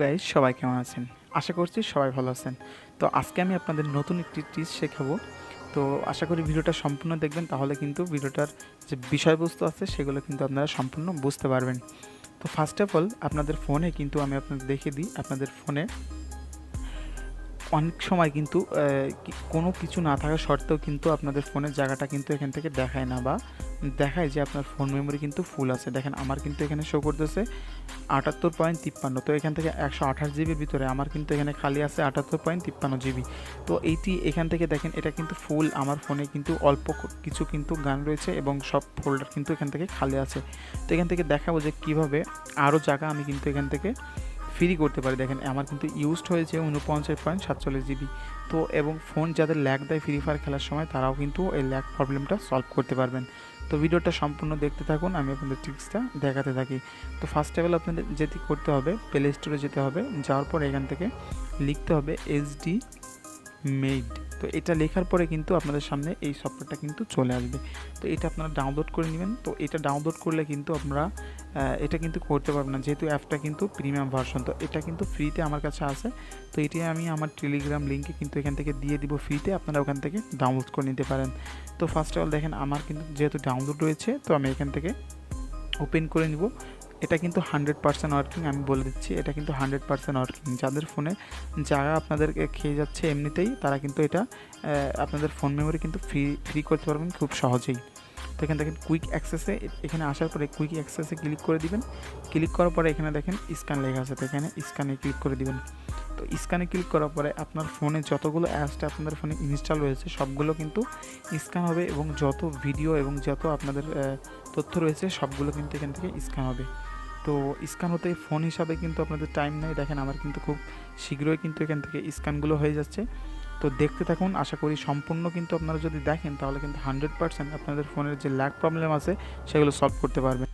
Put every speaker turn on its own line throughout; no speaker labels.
Guys সবাই কেমন আছেন? আশা করছি সবাই ভালো আছেন। তো আজকে আমি আপনাদের নতুন একটি টিপস শেখাবো। তো আশা করি ভিডিওটা সম্পূর্ণ দেখবেন, তাহলে কিন্তু ভিডিওটার যে বিষয়বস্তু আছে সেগুলো কিন্তু আপনারা সম্পূর্ণ বুঝতে পারবেন। তো ফার্স্ট অফ অল আপনাদের ফোনে কিন্তু আমি আপনাদের দেখিয়ে দিই। আপনাদের ফোনে অনেক সময় কিন্তু কোনো কিছু না থাকা সত্ত্বেও কিন্তু আপনাদের ফোনের জায়গাটা কিন্তু এখান থেকে দেখায় না, বা দেখায় যে আপনার ফোন মেমোরি কিন্তু ফুল আছে। দেখেন আমার কিন্তু এখানে শো করতেছে 78.53। তো এখান থেকে 128 জিবির ভিতরে আমার কিন্তু এখানে খালি আছে 78.53 জিবি। তো এইটি এখান থেকে দেখেন এটা কিন্তু ফুল। আমার ফোনে কিন্তু অল্প কিছু কিন্তু গান রয়েছে এবং সব ফোল্ডার কিন্তু এখান থেকে খালি আছে। তো এখান থেকে দেখাবো যে কীভাবে আরও জায়গা আমি কিন্তু এখান থেকে ফ্রি করতে পারি। দেখেন আমার কিন্তু ইউজড হয়েছে 49.47 জিবি। তো এবং ফোন যাদের ল্যাগ দেয় ফ্রি ফায়ার খেলার সময়, তারাও কিন্তু এই ল্যাগ প্রবলেমটা সলভ করতে পারবেন। তো ভিডিওটা সম্পূর্ণ দেখতে থাকুন, আমি আপনাদের ট্রিক্সটা দেখাতে থাকি। তো ফার্স্ট অফ অল আপনাদের যেটি করতে হবে, প্লে স্টোরে যেতে হবে। যাওয়ার পর এখান থেকে লিখতে হবে এইচডি মেড। তো এটা লেখার পরে কিন্তু আপনাদের সামনে এই সফটওয়্যারটা কিন্তু চলে আসবে। তো এটা আপনারা ডাউনলোড করে নেবেন। তো এটা ডাউনলোড করলে কিন্তু আপনারা এটা কিন্তু করতে পারবেন না, যেহেতু অ্যাপটা কিন্তু প্রিমিয়াম ভার্সন। তো এটা কিন্তু ফ্রিতে আমার কাছে আছে। তো এটি আমি আমার টেলিগ্রাম লিঙ্কে কিন্তু এখান থেকে দিয়ে দিব ফ্রিতে, আপনারা ওখান থেকে ডাউনলোড করে নিতে পারেন। তো ফার্স্ট অফ অল দেখেন আমার কিন্তু যেহেতু ডাউনলোড রয়েছে, তো আমি এখান থেকে ওপেন করে নিব। এটা কিন্তু 100% ওয়ার্কিং, আমি বলে দিচ্ছি এটা কিন্তু 100% ওয়ার্কিং। যাদের ফোনে জায়গা আপনাদেরকে খেয়ে যাচ্ছে এমনিতেই, তারা কিন্তু এটা আপনাদের ফোন মেমোরি কিন্তু ফ্রি করতে পারবেন খুব সহজেই। তো এখানে দেখেন কুইক অ্যাক্সেসে, এখানে আসার পরে কুইক অ্যাক্সেসে ক্লিক করে দিবেন। ক্লিক করার পরে এখানে দেখেন স্ক্যান লেখা আছে, তো এখানে স্ক্যানে ক্লিক করে দিবেন। তো স্ক্যানে ক্লিক করার পরে আপনার ফোনে যতগুলো অ্যাপসটা আপনাদের ফোনে ইনস্টল রয়েছে সবগুলো কিন্তু স্ক্যান হবে, এবং যত ভিডিও এবং যত আপনাদের তথ্য রয়েছে সবগুলো কিন্তু এখান থেকে স্ক্যান হবে। তো স্ক্যান হতে ফোন হিসাবে কিন্তু আপনাদের টাইম নেই। দেখেন আমার কিন্তু খুব শীঘ্রই কিন্তু এখান থেকে স্ক্যানগুলো হয়ে যাচ্ছে। তো দেখতে থাকুন, আশা করি সম্পূর্ণ কিন্তু আপনারা যদি দেখেন তাহলে কিন্তু 100% আপনাদের ফোনের যে ল্যাগ প্রবলেম আছে সেগুলো সলভ করতে পারবেন।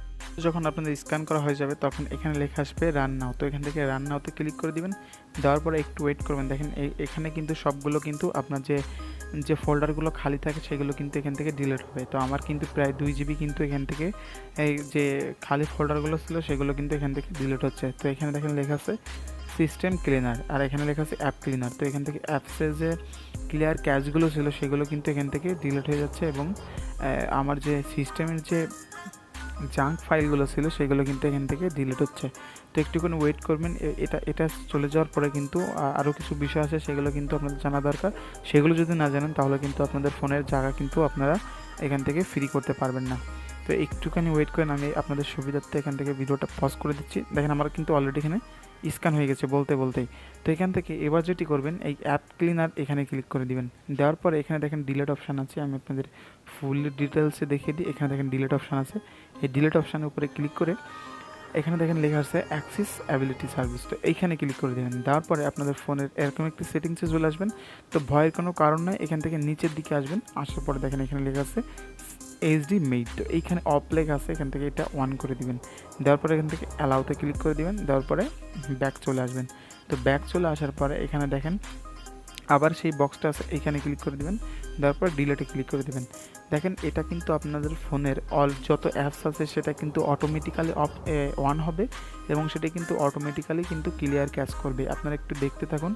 যখন আপনাদের স্ক্যান করা হয়ে যাবে তখন এখানে লেখা আসবে রান নাও। তো এখান থেকে রান নাওতে ক্লিক করে দিবেন। দেওয়ার পরে একটু ওয়েট করবেন। দেখেন এখানে কিন্তু সবগুলো কিন্তু আপনার যে যে ফোল্ডারগুলো খালি থাকে সেগুলো কিন্তু এখান থেকে ডিলিট হবে। তো আমার কিন্তু প্রায় 2 জিবি কিন্তু এখান থেকে এই যে খালি ফোল্ডারগুলো ছিল সেগুলো কিন্তু এখান থেকে ডিলিট হচ্ছে। তো এখানে দেখেন লেখা আছে সিস্টেম ক্লিনার, আর এখানে লেখা আছে অ্যাপ ক্লিনার। তো এখান থেকে অ্যাপসের যে ক্লিয়ার ক্যাশগুলো ছিল সেগুলো কিন্তু এখান থেকে ডিলিট হয়ে যাচ্ছে, এবং আমার যে সিস্টেমের যে জাঙ্ক ফাইলগুলো ছিল সেগুলো কিন্তু এখান থেকে ডিলিট হচ্ছে। তো একটুখানি ওয়েট করবেন। এটা চলে যাওয়ার পরে কিন্তু আরও কিছু বিষয় আছে, সেগুলো কিন্তু আপনাদের জানা দরকার। সেগুলো যদি না জানেন তাহলে কিন্তু আপনাদের ফোনের জায়গা কিন্তু আপনারা এখান থেকে ফ্রি করতে পারবেন না। তো একটুখানি ওয়েট করেন, আমি আপনাদের সুবিধার্থে এখান থেকে ভিডিওটা পজ করে দিচ্ছি। দেখেন আমার কিন্তু অলরেডি এখানে স্ক্যান হয়ে গেছে বলতেই। তো এখান থেকে এবার যেটি করবেন, এই অ্যাপ ক্লিনার এখানে ক্লিক করে দিবেন। দেওয়ার পরে এখানে দেখেন ডিলিট অপশান আছে, আমি আপনাদের ফুল ডিটেলসে দেখিয়ে দিই। এখানে দেখেন ডিলিট অপশান আছে, এই ডিলিট অপশানের উপরে ক্লিক করে এখানে দেখেন লেখা আছে অ্যাক্সিস অ্যাবিলিটি সার্ভিস। তো এইখানে ক্লিক করে দেবেন। দেওয়ার পরে আপনাদের ফোনের এরকম একটি সেটিংসে চলে আসবেন। তো ভয়ের কোনো কারণ নয়, এখান থেকে নিচের দিকে আসবেন। আসার পরে দেখেন এখানে লেখা আছে এইচডি মেড। তো এইখানে অফ লেখা আছে, এখান থেকে এটা অন করে দিবেন। দেওয়ার পরে এখান থেকে অ্যালাউতে ক্লিক করে দিবেন। দেওয়ার পরে ব্যাক চলে আসবেন। তো ব্যাক চলে আসার পরে এখানে দেখেন আবার সেই বক্সটা আছে, এইখানে ক্লিক করে দেবেন। দেওয়ার পর ডিলেটে ক্লিক করে দেবেন। দেখেন এটা কিন্তু আপনাদের ফোনের যত অ্যাপস আছে সেটা কিন্তু অটোমেটিক্যালি অন হবে, এবং সেটা কিন্তু অটোমেটিক্যালি কিন্তু ক্লিয়ার ক্যাচ করবে। আপনারা একটু দেখতে থাকুন।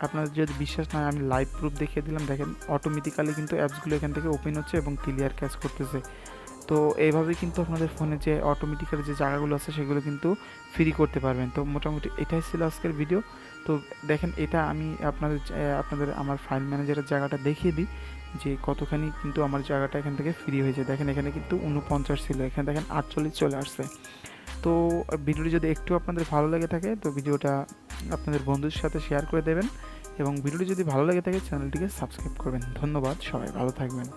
আপনাদের যদি বিশ্বাস না হয় আমি লাইভ প্রুফ দেখিয়ে দিলাম। দেখেন অটোমেটিক্যালি কিন্তু অ্যাপসগুলো এখান থেকে ওপেন হচ্ছে এবং ক্লিয়ার ক্যাচ করতেছে। তো এইভাবেই কিন্তু আপনাদের ফোনে যে অটোমেটিক্যালি যে জায়গাগুলো আছে সেগুলো কিন্তু ফ্রি করতে পারবেন। তো মোটামুটি এটাই ছিল আজকের ভিডিও। তো দেখেন এটা আমি আপনাদের আমার ফাইল ম্যানেজারের জায়গাটা দেখিয়ে দিই যে কতখানি কিন্তু আমার জায়গাটা এখান থেকে ফ্রি হয়েছে। দেখেন এখানে কিন্তু 49 ছিল, এখানে দেখেন 48 চলে আসছে। তো ভিডিওটি যদি একটু আপনাদের ভালো লেগে থাকে তো ভিডিওটা আপনাদের বন্ধুদের সাথে শেয়ার করে দেবেন, এবং ভিডিওটি যদি ভালো লেগে থাকে চ্যানেলটিকে সাবস্ক্রাইব করবেন। ধন্যবাদ, সবাই ভালো থাকবেন।